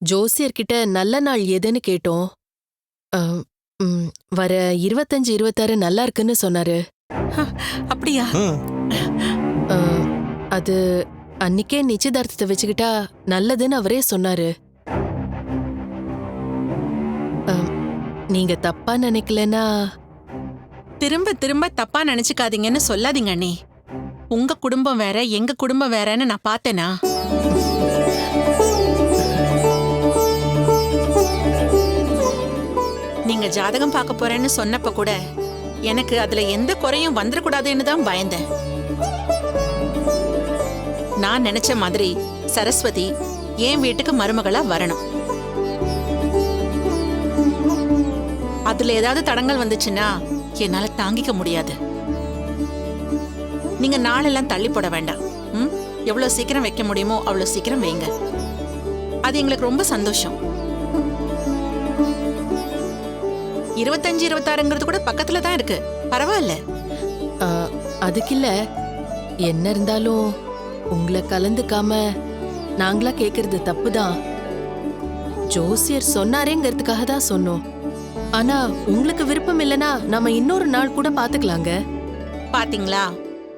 ஜோசியர்கிட்ட நல்ல நாள் எதுன்னு கேட்டோம். அ, ம், வர 25, 26 நல்லா இருக்குன்னு சொன்னாரு. அப்படியா? அ, அது அன்னிக்கே நிச்சயதார்த்தத்தை வச்சுக்கிட்டா நல்லதுன்னு அவரே சொன்னாரு. அ, நீங்க தப்பா நினைக்கலன்னா திரும்ப திரும்ப தப்பா நினைச்சுக்காதீங்கன்னு சொல்லாதீங்க அண்ணி. உங்க குடும்பம் வேற எங்க குடும்பம் வேறன்னு நான் பார்த்தேனா? நீங்க ஜாதகம் பார்க்க போறேன்னு சொன்னப்ப கூட எனக்கு அதுல எந்த குறையும் வந்துடக்கூடாதுன்னு தான் பயந்தேன். நான் நினைச்ச மாதிரி சரஸ்வதி என் வீட்டுக்கு மருமகளா வரணும். அதுல ஏதாவது தடங்கள் வந்துச்சுன்னா என்னால தாங்கிக்க முடியாது. நீங்க நாளெல்லாம் தள்ளி போட வேண்டாம். எவ்வளவு சீக்கிரம் வைக்க முடியுமோ அவ்வளவு சீக்கிரம் வைங்க. அது எங்களுக்கு ரொம்ப சந்தோஷம். 25, 26ங்கிறது கூட பக்கத்துல தான் இருக்கு. பரவாயில்ல. அதுக்கு இல்ல, என்ன இருந்தாலும் உங்களை கலந்துக்காம நாங்களா கேக்குறது தப்புதான். ஜோசியர் சொன்னாரேங்கிறதுக்காக தான் சொன்னோம். ஆனா உங்களுக்கு விருப்பம் இல்லனா நாம இன்னொரு நாள் கூட பாத்துக்கலாங்க. பாத்தீங்களா,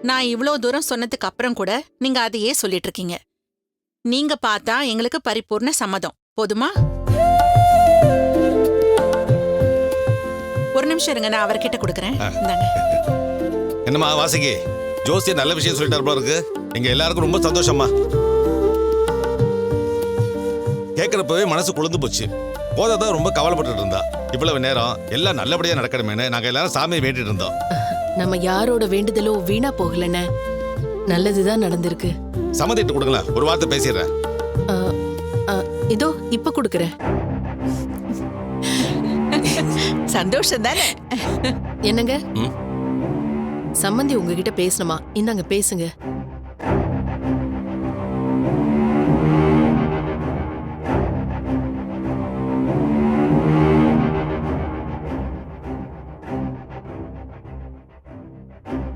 நான் இவ்வளவு தூரம் சொன்னதுக்கு அப்புறம் கூட நீங்க அதையே சொல்லிட்டு இருக்கீங்க. நீங்க பார்த்தா எங்களுக்கு பரிபூர்ண சம்மதம். போதுமா? ஒரு நிமிஷம் இருங்க, நான் அவர்கிட்ட கொடுக்கறேன். என்னம்மா வாசிக்கு, ஜோசியர் நல்ல விஷயம் சொல்லிட்டாரு போல இருக்கு. எங்க எல்லாருக்கும் ரொம்ப சந்தோஷமா. கேட்கறப்பவே மனசு குளிர்ந்து போச்சு. போதான் ரொம்ப கவலைப்பட்டு இருந்தா. இவ்வளவு நேரம் எல்லாம் நல்லபடியா நடக்கணுமேனு நாங்க எல்லாரும் சாமியை வேண்டிட்டு இருந்தோம். நம்ம யாரோட வேண்டுதலோ வீணா போகலன்னு நல்லதுதான் நடந்திருக்கு. சம்மதிட்டு கொடுங்களேன், ஒரு வார்த்தை பேசிடுறேன். இதோ இப்ப கொடுக்கறேன். சந்தோஷம் தானே? என்னங்க சம்மந்தி உங்ககிட்ட பேசணுமா? இந்தாங்க பேசுங்க.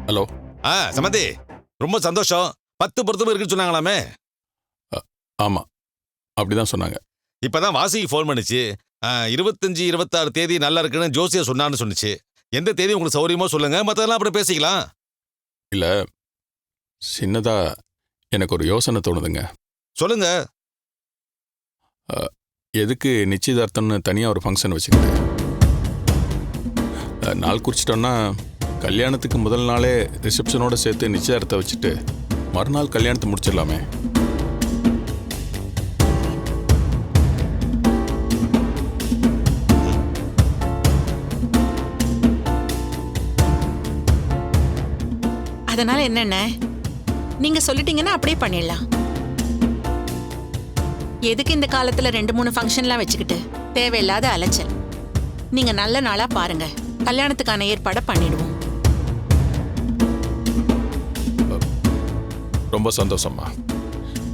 ஹலோ. சம்மந்தி, ரொம்ப சந்தோஷம். 10 பொருத்தமும் இருக்குன்னு சொன்னாங்களாமே? ஆமா, அப்படிதான் சொன்னாங்க. இப்பதான் வாசிக்கு ஃபோன் பண்ணிச்சு. 25, 26 தேதி நல்லா இருக்குன்னு ஜோசியர் சொன்னான்னு சொன்னிச்சு. எந்த தேதி உங்களுக்கு சௌரியமோ சொல்லுங்க, மற்றதெல்லாம் அப்புறம் பேசிக்கலாம். இல்ல, சின்னதா எனக்கு ஒரு யோசனை தோணுதுங்க. சொல்லுங்க. எதுக்கு நிச்சயதார்த்தம்னு தனியா ஒரு ஃபங்க்ஷன் வச்சுக்கிட்டு நாள் குறிச்சிட்டோம்னா கல்யாணத்துக்கு முதல் நாளே ரிசப்ஷனோட சேர்த்து நிச்சயதார்த்தத்தை வச்சுட்டு மறுநாள் கல்யாணத்தை முடிச்சிடலாமே. அதனால என்னென்ன, நீங்க சொல்லிட்டீங்கன்னா அப்படியே பண்ணிடலாம். எதுக்கு இந்த காலத்துல 2-3 ஃபங்க்ஷன்லாம் வச்சுக்கிட்டு தேவையில்லாத அலைச்சல். நீங்க நல்ல நாளா பாருங்க, கல்யாணத்துக்கான ஏற்பாடை பண்ணிடுவோம். ரொம்ப சந்தோஷம்மா.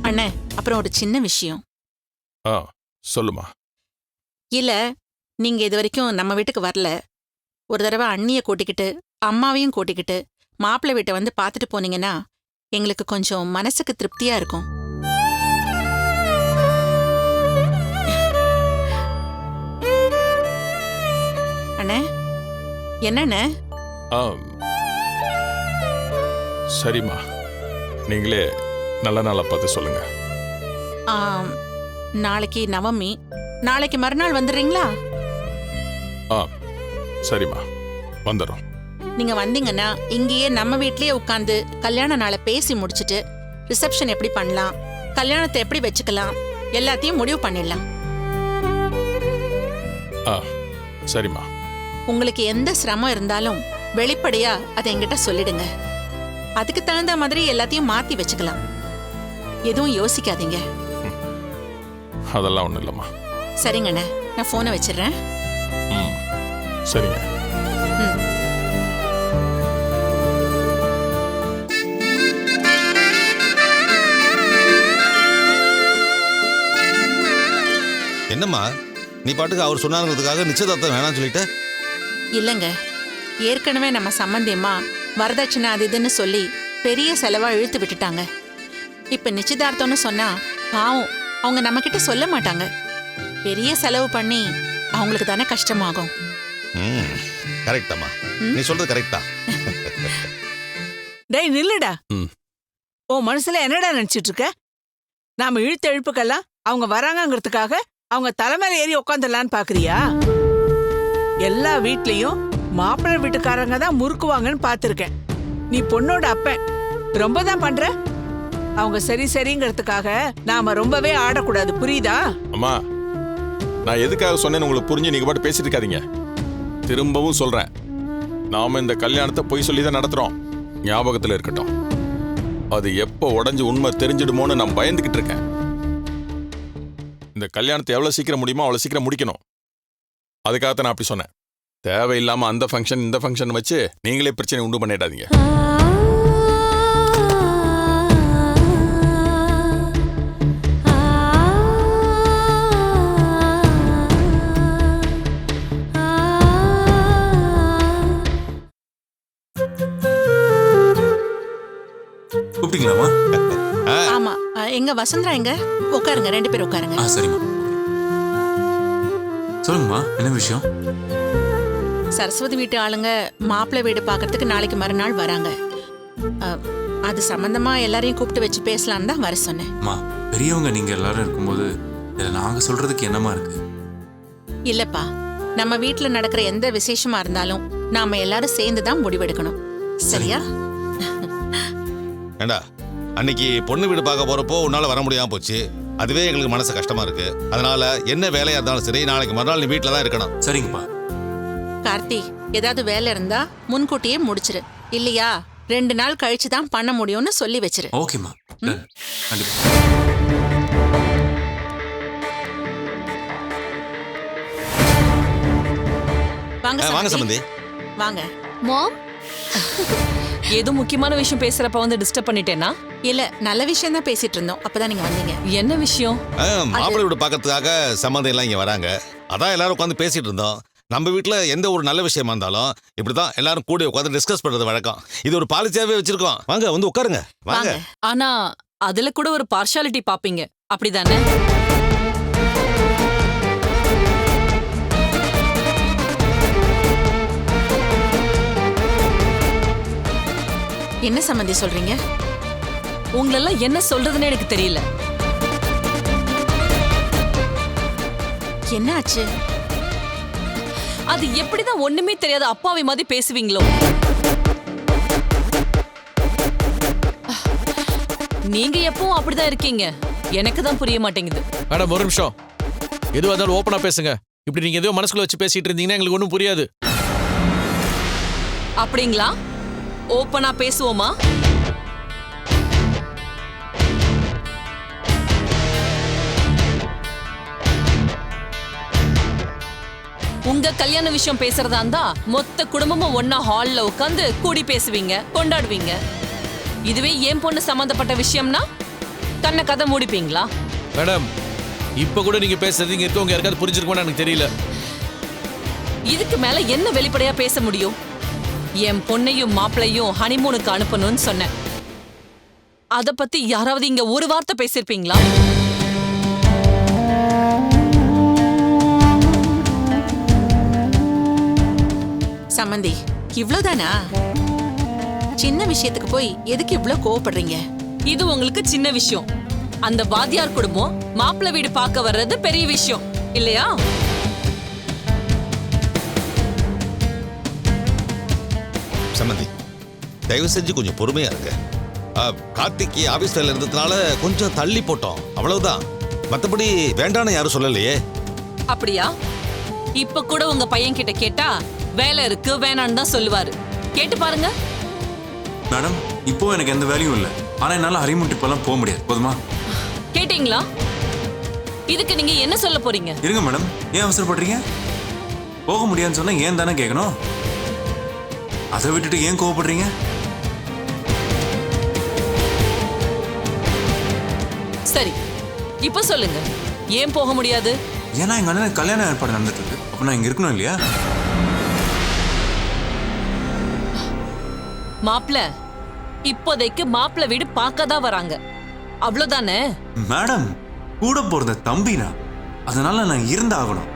அண்ணே, அப்புறம் ஒரு சின்ன விஷயம். சொல்லுமா. இல்ல, நீங்க இது வரைக்கும் நம்ம வீட்டுக்கு வரல. ஒரு தடவை அண்ணிய கூட்டிக்கிட்டு அம்மாவையும் கூட்டிக்கிட்டு மாப்பிள்ளை வீட்டை வந்து பார்த்துட்டு போனீங்கன்னா எங்களுக்கு கொஞ்சம் மனசுக்கு திருப்தியா இருக்கும். அண்ணே, என்னண்ணே? சரிம்மா, நீங்களே நல்ல நாளா பார்த்து சொல்லுங்க. நாளைக்கு நவமி, நாளைக்கு மறுநாள் வந்துடுறீங்களா? சரிம்மா, வந்துடும். நீங்க வந்தீங்கன்னா இங்கேயே நம்ம வீட்லயே உட்காந்து கல்யாண நாளை பேசி முடிச்சிட்டு ரிசப்ஷன் எப்படி பண்ணலாம், கல்யாணத்தை எப்படி வச்சுக்கலாம், எல்லாத்தையும் முடிவு பண்ணிடலாம். சரிம்மா. உங்களுக்கு எந்த சிரமம் இருந்தாலும் வெளிப்படையா அதை என்கிட்ட சொல்லிடுங்க. அதுக்கு தகுந்த மாதிரி எல்லாத்தையும் மாத்தி வச்சுக்கலாம். எதுவும் யோசிக்காதீங்க. அதெல்லாம் ஒண்ணும் இல்லம்மா. சரிங்கண்ணே, நான் போனை வச்சிடுறேன். சரிங்க. என்னம்மா, நீ பாட்டுக்கு அவர் சொன்னாங்கிறதுக்காக நிச்சயதார்த்தம் வேணாம்னு சொல்லிட்ட? இல்லங்க, ஏற்கனவே நம்ம சம்பந்தியம்மா வரதட்சணை அது இதுன்னு சொல்லி பெரிய செலவா இழுத்து விட்டுட்டாங்க. இப்ப நிச்சயதார்த்தம்னு சொன்னா பாவம் அவங்க நம்ம கிட்ட சொல்ல மாட்டாங்க. பெரிய செலவு பண்ணி அவங்களுக்கு தானே கஷ்டமாகும். கரெக்ட் அம்மா, நீ சொல்றது கரெக்ட் தான். டேய் நில்லுடா. ம். உன் மனசுல என்னடா நினைச்சிட்டு இருக்க? நாம இழுத்த இழுப்புக்கெல்லாம் அவங்க வராங்கங்கிறதுக்காக அவங்க தலைமையில ஏறி உட்காந்துடலான்னு பாக்குறியா? எல்லா வீட்லயும் மாப்பிள்ளை வீட்டுக்காரங்க தான் முறுக்குவாங்கன்னு பாத்திருக்கேன். நீ பொண்ணோட அப்பன் ரொம்ப தான் பண்ற. அவங்க சரி சரிங்கிறதுக்காக நாம ரொம்பவே ஆடக்கூடாது, புரியுதா? அம்மா, நான் எதுக்காக சொன்னேன்னு உங்களுக்கு புரிஞ்சு நீங்க பாட்டு பேசிட்டு இருக்காதீங்க. திரும்பவும் சொல்றேன், நாம இந்த கல்யாணத்தை பொய் சொல்லி தான் நடத்துறோம். ஞாபகத்துல இருக்கட்டும். அது எப்போ உடைஞ்சு உண்மை தெரிஞ்சிடுமோன்னு நான் பயந்துகிட்டு இருக்கேன். இந்த கல்யாணத்தை எவ்வளவு சீக்கிரம் முடியுமோ அவ்வளவு சீக்கிரம் முடிக்கணும். அதுக்காகத்தான் நான் அப்படி சொன்னேன். தேவையில்லாம அந்த ஃபங்க்ஷன் இந்த ஃபங்க்ஷன் வச்சு நீங்களே பிரச்சனை உண்டு பண்ணிடாதீங்க. கூப்பிட்டீங்களாமா? ஆமா, எங்க வசந்தரா எங்க? உட்காருங்க, 2 பேரும் உட்காருங்க. சரிம்மா. சொல்லுங்கம்மா, என்ன விஷயம்? சரஸ்வதி வீட்டு ஆளுங்க மாப்பிள்ளை வீடு பார்க்கறதுக்கு நாளைக்கு மறுநாள் வராங்க. அது சம்பந்தமா எல்லாரையும் கூப்பிட்டு வச்சு பேசலான்னு தான் வர சொன்னேன். அம்மா, பெரியவங்க நீங்க எல்லாரும் இருக்கும்போது இதில் நாங்க சொல்றதுக்கு என்னமா இருக்கு? இல்லப்பா, நம்ம வீட்டுல நடக்கிற எந்த விசேஷமா இருந்தாலும் நாம எல்லாரும் சேர்ந்து தான் முடிவெடுக்கணும், சரியா? ஏண்டா, அன்னைக்கு பொண்ணு வீடு பார்க்க போறப்போ உன்னால வர முடியாம போச்சு. அதுவே எங்களுக்கு மனசு கஷ்டமா இருக்கு. அதனால என்ன வேலையா இருந்தாலும் சரி, நாளைக்கு மறுநாள் நீ வீட்டில தான் இருக்கணும். சரிங்கப்பா. கார்த்தி, ஏதாவது வேலை இருந்தா முன்கூட்டியே முடிச்சிரு. இல்லையா 2 நாள் கழிச்சு தான் பண்ண முடியும்னு சொல்லி வச்சிரு. ஓகேம்மா, கண்டிப்பா. வாங்க சம்பந்தி. வாங்க. மாம், ஏதோ முக்கியமான விஷயம் பேசுறப்ப வந்து டிஸ்டர்ப் பண்ணிட்டேனா? இல்ல, நல்ல விஷயம் தான் பேசிட்டு இருந்தோம், அப்பதான் நீங்க வந்தீங்க. என்ன விஷயம்? மாப்பிள்ளை வீடு பார்க்கறதுக்காக சம்பந்தி எல்லாம் இங்க வராங்க. அதான் எல்லாரும் உட்காந்து பேசிட்டு இருந்தோம். நம்ம வீட்டுல எந்த ஒரு நல்ல விஷயமா இருந்தாலும் இப்படிதான் எல்லாரும் கூட உட்காந்து டிஸ்கஸ் பண்றது வழக்கம். இது ஒரு பாலிசியாவே வச்சிருக்கோம். வாங்க, வந்து உட்காருங்க. வாங்க. ஆனா அதுல கூட ஒரு பார்ஷாலிட்டி பாப்பீங்க, அப்படிதானே? என்ன சம்பந்தி சொல்றீங்க? உங்களெல்லாம் என்ன சொல்றதுன்னு எனக்கு தெரியல. என்ன ஆச்சு? அது எப்படிதான் ஒண்ணுமே தெரியாத அப்பாவி மாதிரி பேசுவீங்களோ? நீங்க எப்பவும் அப்படிதான் இருக்கீங்க. எனக்கு தான் புரிய மாட்டேங்குது. மேடம், ஒரு நிமிஷம். எதுவாக இருந்தாலும் ஓப்பனா பேசுங்க. இப்படி நீங்க எதுவும் மனசுக்குள்ள வச்சு பேசிட்டு இருந்தீங்கன்னா எங்களுக்கு ஒன்றும் புரியாது. அப்படிங்களா? ஓப்பனா பேசுவோமா? உங்க கல்யாண விஷயம் பேசுறதா இருந்தா மொத்த குடும்பமும் ஒன்னா ஹால்ல உட்காந்து கூடி பேசுவீங்க, கொண்டாடுவீங்க. இதுவே என் பொண்ணு சம்பந்தப்பட்ட விஷயம்னா கண்ணை கதை மூடிப்பீங்களா? மேடம், இப்ப கூட நீங்க பேசுறது இங்க இருக்கவங்க யாருக்காவது புரிஞ்சிருக்கும்னு எனக்கு தெரியல. இதுக்கு மேல என்ன வெளிப்படையா பேச முடியும்? என் பொண்ணையும் மாப்பிளையும் ஹனிமூனுக்கு அனுப்பணும்னு சொன்னேன். அத பத்தி யாராவது இங்க ஒரு வார்த்தை பேசிருப்பீங்களா? சம்பந்தி, இவ்ளோதானா? சின்ன விஷயத்துக்கு போய் எதுக்கு இவ்ளோ கோவப்படுறீங்க? இது உங்களுக்கு சின்ன விஷயம். அந்த வாத்தியார் குடும்பம் மாப்பிள்ளை வீடு பார்க்க வர்றது பெரிய விஷயம் இல்லையா? சம்பந்தி, தயவு செஞ்சு கொஞ்சம் பொறுமையா இருங்க. கார்த்திக்கு ஆபீஸ் வேலை இருந்ததுனால கொஞ்சம் தள்ளி போட்டோம், அவ்வளவுதான். மத்தபடி வேண்டான்னு யாரும் சொல்லலையே. அப்படியா? இப்ப கூட உங்க பையன் கிட்ட கேட்டா வேலை இருக்கு வேணான்னு தான் சொல்லுவாரு. கேட்டு பாருங்க. மேடம், இப்போ எனக்கு எந்த வேலையும் இல்லை. ஆனா என்னால ஹரிமூன் ட்ரிப்பெல்லாம் போக முடியாது. போதுமா? கேட்டீங்களா? இதுக்கு நீங்க என்ன சொல்ல போறீங்க? இருங்க மேடம், ஏன் அவசரப்படுறீங்க? போக முடியாதுன்னு சொன்னா ஏன் தானே கேட்கணும். அதை விட்டுட்டு ஏன் கோவப்படுறீங்க? சரி, இப்ப சொல்லுங்க, ஏன் போக முடியாது? ஏன்னா எங்க அண்ணனுக்கு கல்யாண ஏற்பாடு நடந்துட்டு இருக்கு. அப்ப நான் இங்க இருக்கணும் இல்லையா? மாப்பிள இப்போதைக்கு மாப்பிள வீடு பார்க்க தான் வராங்க, அவ்வளவுதானே? மேடம், கூட போறத தம்பினா அதனால நான் இருந்தாகணும்.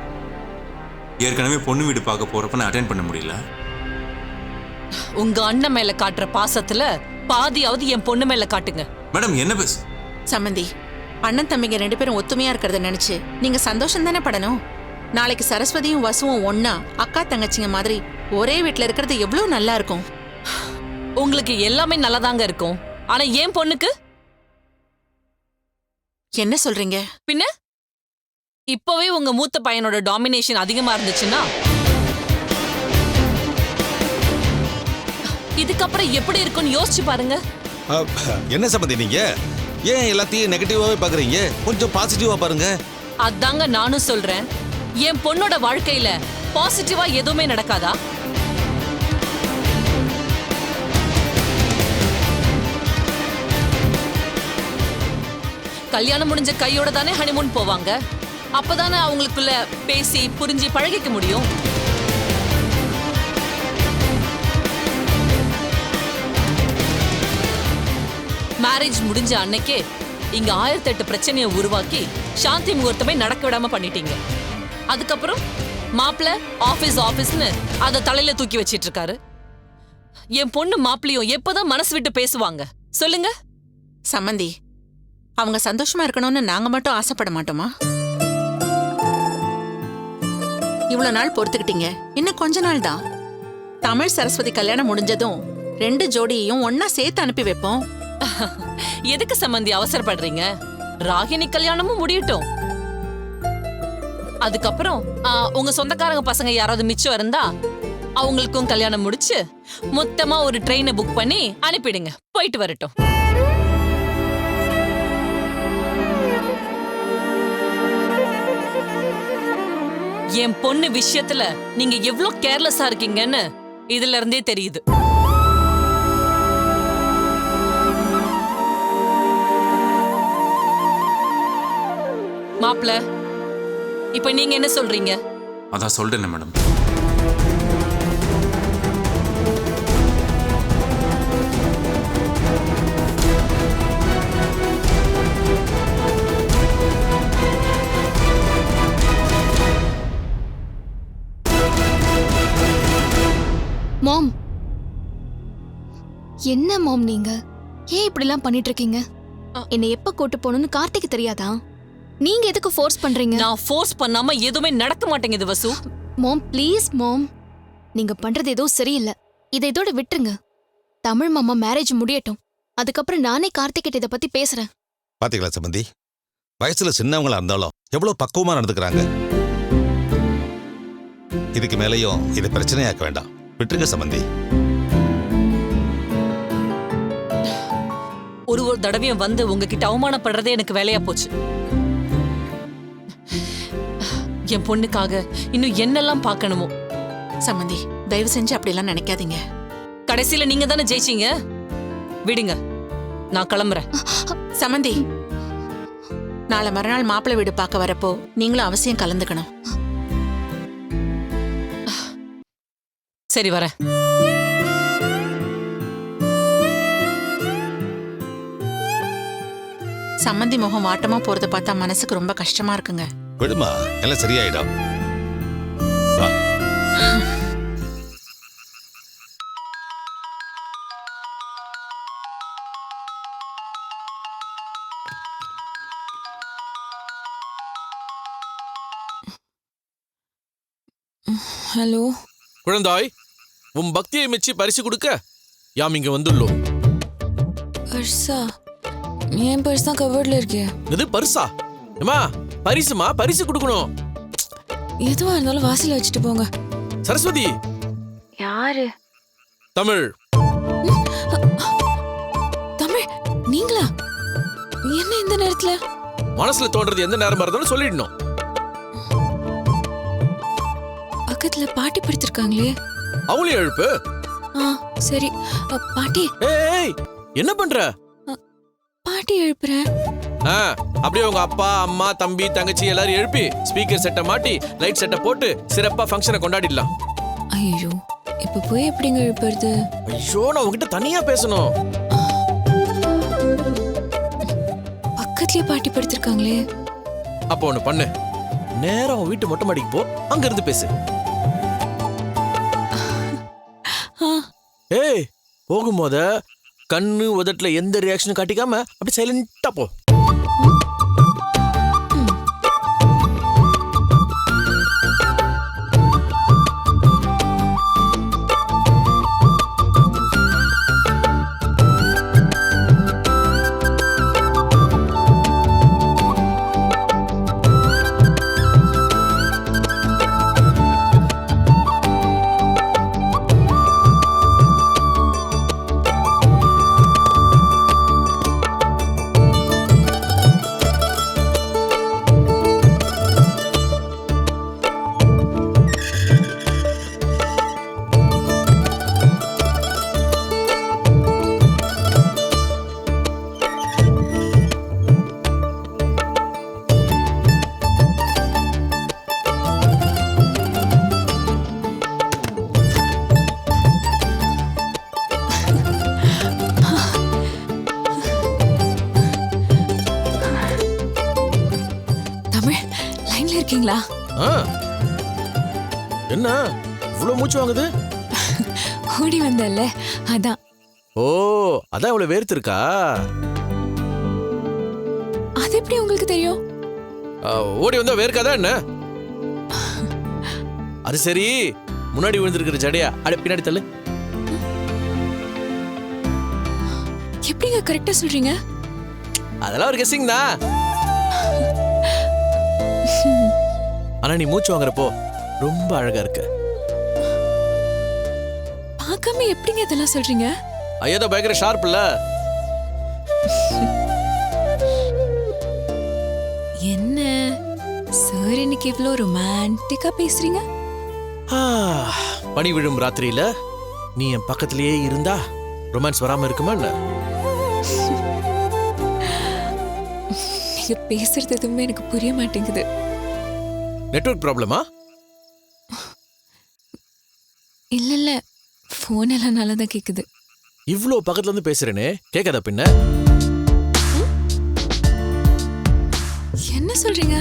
ஏற்கனவே பொண்ணு வீடு பார்க்க போறப்ப நான் அட்டென்ட் பண்ண முடியல. உங்க அண்ணன் மேல காட்டுற பாசத்துல பாதியாவது என் பொண்ணு மேல காட்டுங்க. மேடம் என்ன பேசு? சம்மந்தி, அண்ணன் தம்பிங்க 2 பேரும் ஒத்துமையா இருக்கிறத நினைச்சு நீங்க சந்தோஷம் தானே படணும். நாளைக்கு சரஸ்வதியும் வசுவும் ஒன்னா அக்கா தங்கச்சிங்க மாதிரி ஒரே வீட்ல இருக்கிறது எவ்வளவு நல்லா இருக்கும். உங்களுக்கு எல்லாமே நல்லாதாங்க இருக்கும். ஆனா என் பொண்ணுக்கு என்ன சொல்றீங்க? பின்ன இப்பவே உங்க மூத்த பையனோட டாமினேஷன் அதிகமா இருந்துச்சுன்னா இதுக்கப்புறம் எப்படி இருக்கும்னு யோசிச்சு பாருங்க. என்ன சம்பந்தி நீங்க ஏன் எல்லாத்தையும் நெகட்டிவாவே பாக்குறீங்க? கொஞ்சம் பாசிட்டிவா பாருங்க. அதாங்க நானும் சொல்றேன். என் பொண்ணோட வாழ்க்கையில பாசிட்டிவா எதுவுமே நடக்காதா? கல்யாணம் முடிஞ்ச கையோட தானே ஹனிமூன் போவாங்க. அப்பதானே அவங்களுக்குள்ள பேசி புரிஞ்சு பழகிக்க முடியும். மேரேஜ் முடிஞ்ச அன்னைக்கே இங்க 1008 பிரச்சனையை உருவாக்கி சாந்தி முகூர்த்தமே நடக்க விடாம பண்ணிட்டீங்க. அதுக்கப்புறம் மாப்பிள்ள ஆபீஸ்னு அத தலையில தூக்கி வச்சிட்டு இருக்காரு. என் பொண்ணு மாப்பிள்ளையும் எப்பதான் மனசு விட்டு பேசுவாங்க சொல்லுங்க? சம்மந்தி, அவங்க சந்தோஷமா இருக்கணும்னு நாங்க மட்டும் ஆசைப்பட மாட்டோமா? இவ்வளவு நாள் பொறுத்துக்கிட்டீங்க, இன்னும் கொஞ்ச நாள் தான். தமிழ் சரஸ்வதி கல்யாணம் முடிஞ்சதும் 2 ஜோடியையும் ஒன்னா சேர்த்து அனுப்பி வைப்போம். எதுக்கு சம்பந்தி அவசரப்படுறீங்க? ராகினி கல்யாணமும் முடியட்டும். அதுக்கப்புறம் உங்க சொந்தக்காரங்க பசங்க யாராவது மிச்சம் இருந்தா அவங்களுக்கும் கல்யாணம் முடிச்சு மொத்தமா ஒரு ட்ரெயினை புக் பண்ணி அனுப்பிடுங்க. போயிட்டு வரட்டும். என் பொண்ணு விஷயத்துல நீங்க எவ்வளவு கேர்லெஸ்ஸா இருக்கீங்கன்னு இதுல இருந்தே தெரியுது. மாப்ள, இப்ப நீங்க என்ன சொல்றீங்க? அதான் சொல்றேன் மேடம். மாம், என்ன மாம் நீங்க ஏன் இப்படிலாம் பண்ணிட்டு இருக்கீங்க? என்னை எப்ப கூட்டு போகணும்னு கார்த்திக்கு தெரியாதா? நீங்க எதுக்கு ஃபோர்ஸ் பண்றீங்க? நான் ஃபோர்ஸ் பண்ணாம எதுவுமே நடக்க மாட்டேங்குது வசு. மாம் ப்ளீஸ் மாம், நீங்க பண்றது ஏதோ சரியில்லை. இதை இதோட விட்டுருங்க. தமிழ் மாமா மேரேஜ் முடியட்டும், அதுக்கப்புறம் நானே கார்த்திகிட்ட இதை பத்தி பேசுறேன். பாத்தீங்களா சம்பந்தி, வயசுல சின்னவங்களா இருந்தாலும் எவ்வளவு பக்குவமா நடந்துக்கிறாங்க. இதுக்கு மேலேயும் இதை பிரச்சனையாக்க வேண்டாம், விட்டுருங்க சம்பந்தி. ஒரு தடவையும் வந்து உங்ககிட்ட அவமானப்படுறதே எனக்கு வேலையா போச்சு. என் பொண்ணுக்காக இன்னும் என்னெல்லாம் பார்க்கணுமோ. சம்மந்தி, தயவு செஞ்சு அப்படிலாம் நினைக்காதீங்க. கடைசியில நீங்க தானே ஜெயிச்சீங்க. விடுங்க, நான் கிளம்புறேன். சம்மந்தி, நாளை மறுநாள் மாப்பிள்ளை வீடு பார்க்க வரப்போ நீங்களும் அவசியம் கலந்துக்கணும். சரி, வரேன். சம்மந்தி முகம் வாட்டமா போறத பார்த்தா மனசுக்கு ரொம்ப கஷ்டமா இருக்குங்க. விடுமா, எல்லாம் சரியாயிடும். வா. ஹலோ குழந்தாய், உன் பக்தியை மெச்சி பரிசு கொடுக்க யாம் இங்க வந்துள்ளோம். பர்ஸா? என் பர்ஸ் தான் கவர்ல இருக்கே. இது பரிசா? ஏமா, பரிசுமா, பரிசு கொடுக்கணும். எதுவா இருந்தாலும் வாசல்ல வச்சுட்டு போங்க. சரஸ்வதி. யாரு? தமிழ். தமிழ் நீங்களா? என்ன இந்த நேரத்துல? மனசுல தோன்றது எந்த நேரமா இருந்தாலும் சொல்லிடணும். பக்கத்துல பாட்டி படுத்திருக்காங்களே, அவளையும் எழுப்பு. சரி. பாட்டி. ஏய், என்ன பண்ற? பாட்டி எழுப்புறேன். அப்படியே உங்க அப்பா, அம்மா, தம்பி, தங்கச்சி எல்லாரும் எழுப்பி ஸ்பீக்கர் செட்டை மாட்டி லைட் செட்டை போட்டு சிறப்பா ஃபங்க்ஷனை கொண்டாடிடலாம். ஐயோ, இப்ப போய் எப்படிங்க எழுப்புறது? ஐயோ, நான் உங்ககிட்ட தனியா பேசணும். பக்கத்துலயே பாட்டி படுத்திருக்காங்களே. அப்போ ஒண்ணு பண்ணு, நேரா உன் வீட்டு மொட்டை மாடிக்கு போ, அங்க இருந்து பேசு. ஏய், போகும்போத கண்ணு உதட்டுல எந்த ரியாக்ஷனும் காட்டிக்காம அப்படி சைலண்டா போ. இருக்கீங்களா? என்ன இவ்வளவு மூச்சு வாங்குது? ஓடி வந்தல்ல அதான். ஓ, அதான் இவ்வளவு வேர்த்து இருக்கா? அது எப்படி உங்களுக்கு தெரியும்? ஓடி வந்தா வேர்க்காதா என்ன? அது சரி, முன்னாடி விழுந்திருக்கிற ஜடையா அட பின்னாடி தள்ளு. எப்படிங்க கரெக்டா சொல்றீங்க? அதெல்லாம் ஒரு கெஸ்ஸிங் தான். ஆனா நீ மூச்சு வாங்குறப்போ ரொம்ப அழகா இருக்க. பார்க்காம எப்படிங்க இதெல்லாம் சொல்றீங்க? ஐயோ, பயங்கர ஷார்ப் இல்ல? என்ன சார் இன்னைக்கு இவ்ளோ ரொமான்டிக்கா பேசுறீங்க? பனி விழும் ராத்திரியில நீ என் பக்கத்திலேயே இருந்தா ரொமான்ஸ் வராம இருக்குமா என்ன? நீங்க பேசுறது எதுவுமே எனக்கு புரிய மாட்டேங்குது. நெட்வொர்க் ப்ராப்ளமா? இல்ல இல்ல, போன் எல்லாம் நல்லா தான் கேக்குது. இவ்ளோ பக்கத்துல இருந்து பேசுறேனே கேட்காதா பின்ன? என்ன சொல்றீங்க?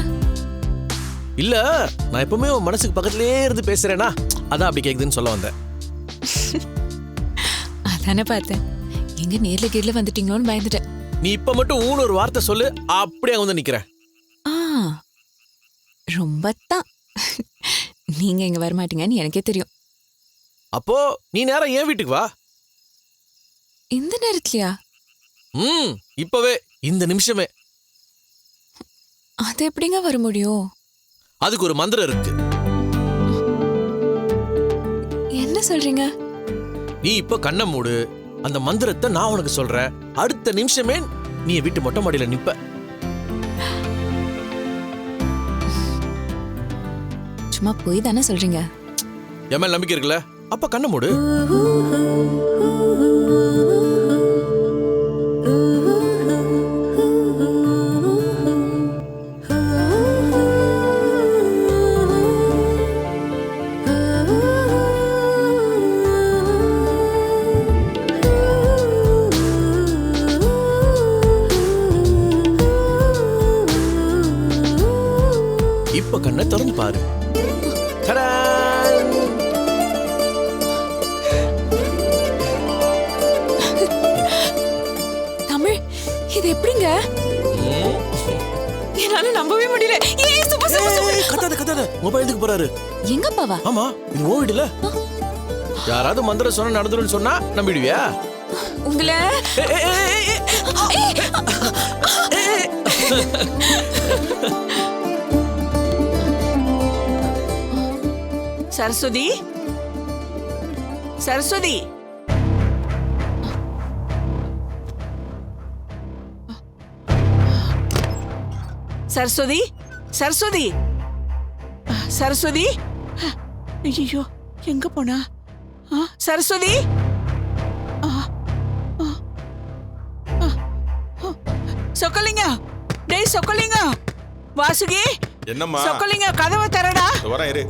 இல்ல, நான் எப்பவுமே உன் மனசுக்கு பக்கத்திலேயே இருந்து பேசுறேனா, அதான் அப்படி கேக்குதுன்னு சொல்ல வந்தேன். அதானே பார்த்தேன், எங்க நேர்ல கீழ வந்துட்டீங்களோன்னு பயந்துட்டேன். நீ இப்ப மட்டும் ஊன்னு ஒரு வார்த்தை சொல்லு, அப்படியே வந்து நிக்கிறேன். ரொம்ப தான். நீங்க இங்க வர மாட்டீங்கன்னு எனக்கே தெரியும். அப்போ நீ நேரா என் வீட்டுக்கு வா. இந்த நேரத்துலயா? இப்பவே, இந்த நிமிஷமே. அது எப்படிங்க வர முடியும்? அதுக்கு ஒரு மந்திரம் இருக்கு. என்ன சொல்றீங்க? நீ இப்ப கண்ணை மூடு, அந்த மந்திரத்தை நான் உனக்கு சொல்றேன். அடுத்த நிமிஷமே நீ வீட்டு மொட்டை மாடியில நிப்ப. சும்மா போய் தானே சொல்றீங்க? என் மேல நம்பிக்கை இருக்குல்ல? அப்ப கண்ணை மூடு. இப்ப கண்ணை திறந்து பாரு. தமிழ், இது எப்படிங்க? என்னால நம்பவே முடியல. கத்தாத, மொபைல் எதுக்கு போறாரு? எங்க அப்பாவா? ஆமா, இது ஓ வீடுல. யாராவது மந்திரம் சொன்னா நடந்துருன்னு சொன்னா நம்பிடுவியா? உங்களை சரஸ்வதி, சரஸ்வதி, சரஸ்வதி, சரஸ்வதி, சரஸ்வதி. ஐயோ, எங்க போனா? சரஸ்வதி, சொக்கலிங்க, டேய் சொக்கலிங்க, வாசுகி. என்னம்மா? சொக்கலிங்க, கதவை தரடா. வரேன் இரு.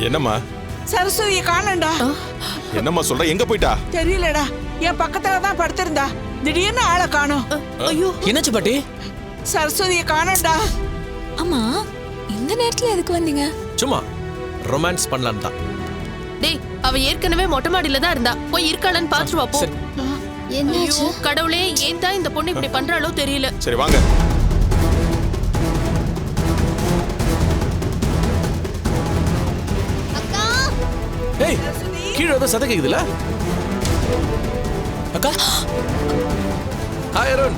என்னம்மா? சரஸ்வதியை காணண்டா. என்னம்மா சொல்ற? எங்க போயிட்டா? தெரியலடா, என் பக்கத்துல தான் படுத்திருந்தா. திடீர்னு ஆளை காணோம். ஐயோ என்னாச்சு பாட்டி? சரஸ்வதியை காணோம்டா. ஆமா இந்த நேரத்துல எதுக்கு வந்தீங்க? சும்மா ரொமான்ஸ் பண்ணலாம் தான். டேய், அவ ஏற்கனவே மொட்டை மாடியில தான் இருந்தா. போய் இருக்காளன்னு பாத்துட்டு வா போ. சரி. என்னாச்சு? ஐயோ, கடவுளே, ஏன் தான் இந்த பொண்ணு இப்படி பண்றாளோ தெரியல. சரி வாங்க. அக்கா ஏய், கீழே ஏதோ சத்தம் கேக்குதுல? அக்கா, ஹாய் அருண்.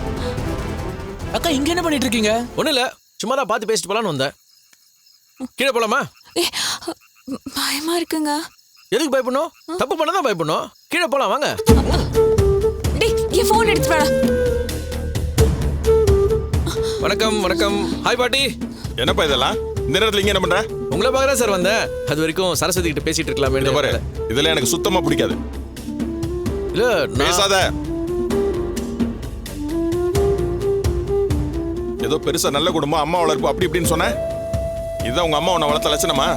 அக்கா இங்க என்ன பண்ணிட்டு இருக்கீங்க? ஒண்ணும் இல்ல, சும்மா தான் பார்த்து பேசிட்டு போலான்னு வந்தேன். கீழே போலாமா? பயமா இருக்குங்க. எதுக்கு பயப்படணும்? தப்பு பண்ணதான் பயப்படணும். கீழே போலாம் வாங்க. டேய் என் ஃபோன் எடுத்து வாடா. வணக்கம் வணக்கம். ஹாய் பாட்டி. என்னப்பா இதெல்லாம் இந்த நேரத்துல இங்க என்ன பண்ற? உங்களை பார்க்க தான் சார் வந்தேன். அது வரைக்கும் சரஸ்வதி கிட்ட பேசிட்டு இருக்கலாமே. இத பாரு, இதெல்லாம் எனக்கு சுத்தமா பிடிக்காது. இல்ல பேசாத. ஏதோ பெருசா நல்ல குடும்பம், அம்மா வளர்ப்பு அப்படி இப்படின்னு சொன்ன. இதுதான் உங்க அம்மா உன்னை வளர்த்த லட்சணமா?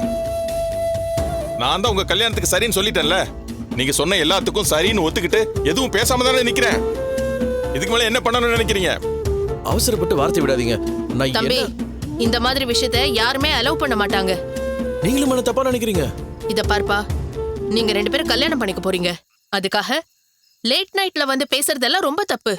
நான் தான் உங்க கல்யாணத்துக்கு சரின்னு சொல்லிட்டேன்ல. நீங்க சொன்ன எல்லாத்துக்கும் சரின்னு ஒத்துக்கிட்டு எதுவும் பேசாம தானே நிக்கிறேன். இதுக்கு மேல என்ன பண்ணணும்னு நினைக்கிறீங்க? அவசரப்பட்டு வார்த்தை விடாதீங்க. நான் தம்பி, என்ன- இந்த மாதிரி விஷயத்த யாருமே அலோவ் பண்ண மாட்டாங்க. நீங்களும் மன தப்பா நினைக்கிறீங்க. இத பார்ப்பா, நீங்க 2 பேரும் கல்யாணம் பண்ணிக்க போறீங்க. அதுக்காக லேட் நைட்ல வந்து பேசுறதெல்லாம் ரொம்ப தப்பு.